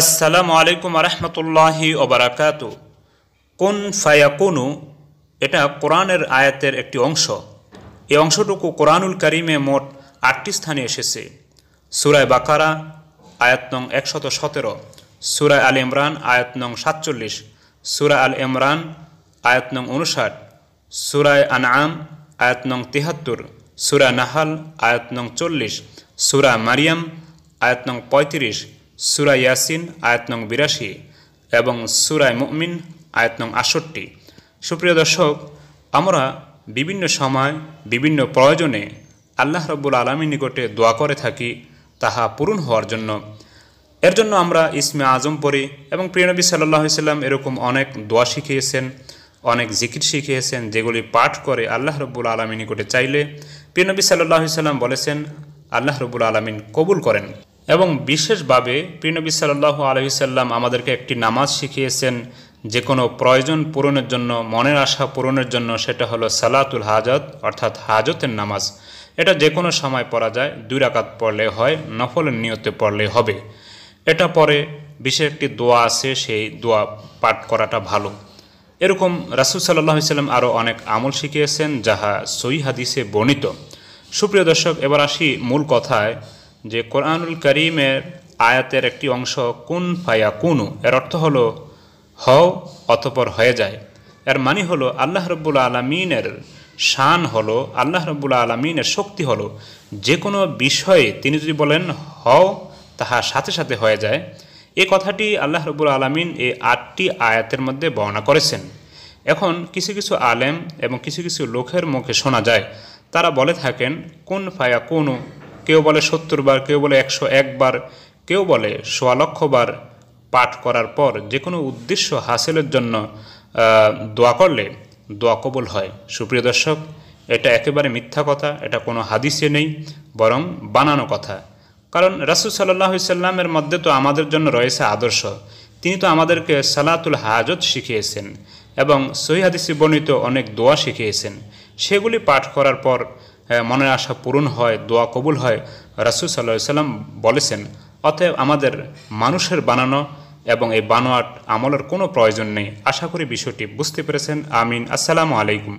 আসসালামু আলাইকুম রহমতুল্লাহি ওবারাকাতু। কুন ফায়াকুনু এটা কোরআনের আয়াতের একটি অংশ। এই অংশটুকু কোরআনুল কারিমে মোট ৮টি স্থানে এসেছে। সূরায়ে বাকারা আয়াত নং ১১৭, সূরা আল ইমরান আয়াত নং ৪৭, সূরা আল ইমরান আয়াত নং ৫৯, সূরায়ে আনআম আয়াত নং ৭৩, সূরা নাহাল আয়াত নং ৪০, সূরা মারিয়াম আয়াত নং ৩৫, সূরা ইয়াসিন আয়াত নং ৮২ এবং সূরা মুমিন আয়াত নং ৬৮। সুপ্রিয় দর্শক, আমরা বিভিন্ন সময় বিভিন্ন প্রয়োজনে আল্লাহ রাব্বুল আলামিনের নিকটে দোয়া করে থাকি তাহা পূরণ হওয়ার জন্য। এর জন্য আমরা ইসমে আজম পড়ি এবং প্রিয় নবী সাল্লাল্লাহু আলাইহি ওয়াসাল্লাম এরকম অনেক দোয়া শিখিয়েছেন, অনেক জিকির শিখিয়েছেন, যেগুলি পাঠ করে আল্লাহ রাব্বুল আলামিনের নিকটে চাইলে প্রিয় নবী সাল্লাল্লাহু আলাইহি ওয়াসাল্লাম বলেছেন আল্লাহ রাব্বুল আলামিন কবুল করেন। এবং বিশেষভাবে প্রিয় নবী সাল্লাল্লাহু আলাইহি ওয়াসাল্লাম আমাদেরকে একটি নামাজ শিখিয়েছেন যে কোনো প্রয়োজন পূরণের জন্য, মনের আশা পূরণের জন্য, সেটা হলো সালাতুল হাজাত অর্থাৎ হাজতের নামাজ। এটা যে কোনো সময় পড়া যায়, ২ রাকাত পড়লে হয়, নফলের নিয়তে পড়লে হবে। এটা পরে বিশেষ একটি দোয়া আছে, সেই দোয়া পাঠ করাটা ভালো। এরকম রাসূল সাল্লাল্লাহু আলাইহি ওয়াসাল্লাম আরও অনেক আমল শিখিয়েছেন যাহা সহিহ হাদিসে বর্ণিত। সুপ্রিয় দর্শক, এবার আসি মূল কথায় যে কোরআনুল কারীমের আয়াতের একটি অংশ কুন ফায়াকুনু, এর অর্থ হলো হও অতঃপর হয়ে যায়। এর মানে হলো আল্লাহ রাব্বুল আলামিনের শান হলো, আল্লাহ রাব্বুল আলামিনের শক্তি হলো যে কোনো বিষয়ে তিনি যদি বলেন হও তাহা সাথে সাথে হয়ে যায়। এই কথাটি আল্লাহ রাব্বুল আলামিন এই ৮টি আয়াতের মধ্যে বর্ণনা করেছেন। এখন কিছু কিছু আলেম এবং কিছু কিছু লোকের মুখে শোনা যায়, তারা বলে থাকেন কুন ফায়াকুনু, কেউ বলে ৭০ বার, কেউ বলে ১০১ বার, কেউ বলে ১০০ লক্ষ বার পাঠ করার পর যে কোনো উদ্দেশ্য হাসিলের জন্য দোয়া করলে দোয়া কবুল হয়। সুপ্রিয় দর্শক, এটা একেবারে মিথ্যা কথা, এটা কোনো হাদিসে নেই, বরং বানানো কথা। কারণ রাসূল সাল্লাল্লাহু আলাইহি ওয়াসাল্লামের মধ্যে তো আমাদের জন্য রয়েছে আদর্শ। তিনি তো আমাদেরকে সালাতুল হাজত শিখিয়েছেন এবং সহিহ হাদিসে বর্ণিত অনেক দোয়া শিখিয়েছেন। সেগুলি পাঠ করার পর মনের আশা পূরণ হয়, দোয়া কবুল হয়, রাসূল সাল্লাল্লাহু আলাইহি ওয়াসাল্লাম বলেছেন। অতএব আমাদের মানুষের বানানো এবং এই বানোয়াট আমলের কোনো প্রয়োজন নেই। আশা করি বিষয়টি বুঝতে পেরেছেন। আমিন। আসসালামু আলাইকুম।